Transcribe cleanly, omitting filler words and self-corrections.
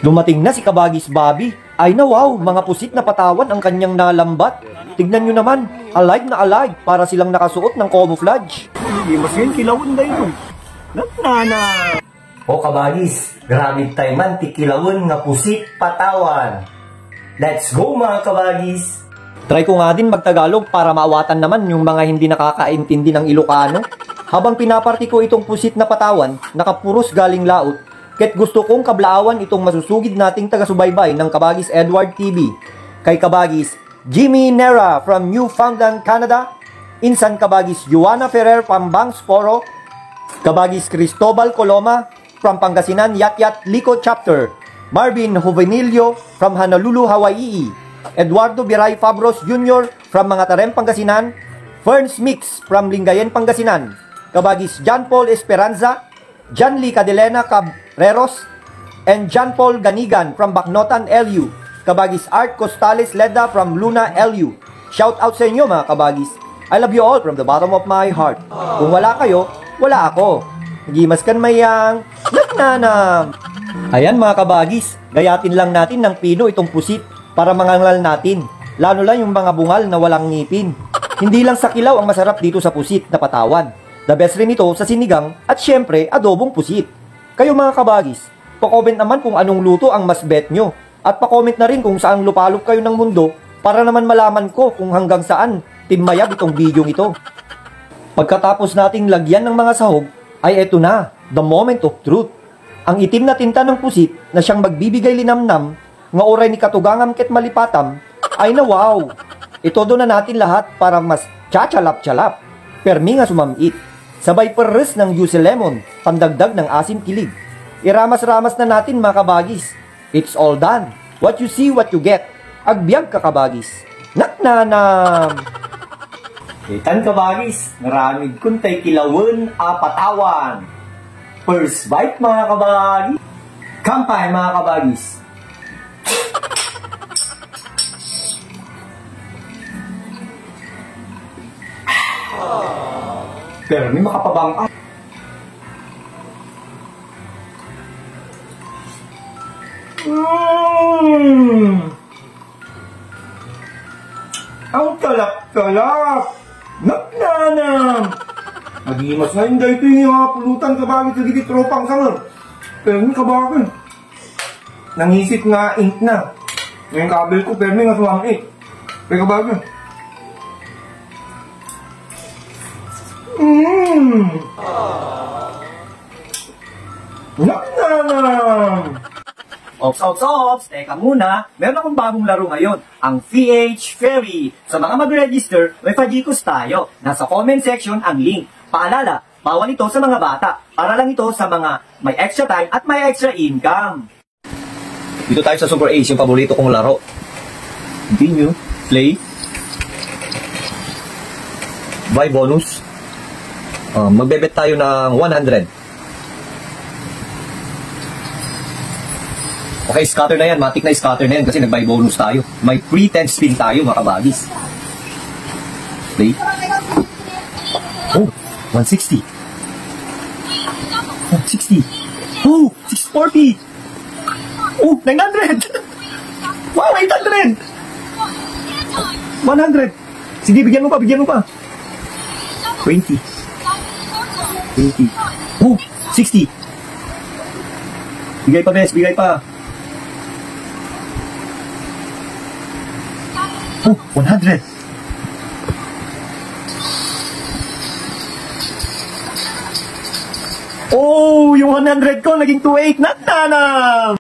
Dumating na si Kabagis Bobby. Ay na wow, mga pusit na patawan ang kanyang nalambat. Tignan nyo naman, alive na alive para silang nakasuot ng camouflage. Hindi mas yun, kilawin na yun. Nagtana. O Kabagis, grabe tayo man tikilawin nga pusit patawan. Let's go mga Kabagis! Try ko nga din magtagalog para maawatan naman yung mga hindi nakakaintindi ng Ilocano. Habang pinaparty ko itong pusit na patawan, nakapuros galing laot, ket gusto kong kablaawan itong masusugid nating taga-subaybay ng Kabagis Edward TV. Kay Kabagis Jimmy Nera from Newfoundland, Canada, Insan Kabagis Joanna Ferrer from Bangsforo, Kabagis Cristobal Coloma from Pangasinan Yat Lico Chapter, Marvin Juvenilio from Honolulu, Hawaii, Eduardo Biray Fabros Jr. from Mangatarem, Pangasinan, Ferns Mix from Lingayen, Pangasinan, Kabagis John Paul Esperanza, John Lee Cadelena Cabreros, and John Paul Ganigan from Bacnotan, LU, Kabagis Art Costales Leda from Luna, LU. Shout out sa inyo mga Kabagis. I love you all from the bottom of my heart. Kung wala kayo, wala ako. Nagimas kan mayang nagnanam. Ayan mga Kabagis, gayatin lang natin ng pino itong pusit para mangangal natin. Lalo lang yung mga bungal na walang ngipin. Hindi lang sa kilaw ang masarap dito sa pusit na patawan. The best rin ito sa sinigang at syempre adobong pusit. Kayo mga Kabagis, pa-comment naman kung anong luto ang mas bet nyo. At pa-comment na rin kung saan lupalop kayo ng mundo para naman malaman ko kung hanggang saan timmayab itong video ito. Pagkatapos nating lagyan ng mga sahog, ay eto na, the moment of truth. Ang itim na tinta ng pusit na siyang magbibigay linamnam, nga oray ni katugangam ket malipatam, ay na wow! Itodo na natin lahat para mas chachalap-chalap. Permi nga sumamit. Sabay peres ng juicy lemon, pandagdag ng asim kilig. Iramas-ramas na natin mga Kabagis. It's all done. What you see, what you get. Agbyag ka Kabagis. Naknanam! Itan Kabagis, naramid kuntay kilawin patawan. First bite mga Kabagis. Kampay mga Kabagis. Pero may makapabang ang talap-talap! Naknanam! Magimas nga hindi ito yung mga pulutan Kabagis sa gitip tropang summer. Pero may Kabagis. Nangisip nga ink na. Ngayong kabel ko pero may nga sumamit. Pero Kabagis. Naknanam! Ops, teka muna, meron akong bagong laro ngayon, ang PH Fairy. Sa mga mag-register, may pajikos tayo. Nasa comment section ang link. Paalala, bawal ito sa mga bata. Para lang ito sa mga may extra time at may extra income. Dito tayo sa Super Ace, yung paborito kong laro. Continue, play. Buy bonus. Magbebet tayo ng 100. Okay, scatter na yan. Matik na scatter na yan kasi nag-buy bonus tayo. May free 10 spin tayo mga Kabagis. Play. Oh, 160. 160. Oh, 640. Oh, 900. Wow, 800. 100. Sige, bigyan mo pa. 20. 20. Oh, 60. Bigay pa, bes. Bigay pa. Oh, 100. Oh, yung 100 ko naging 28. Naknanam!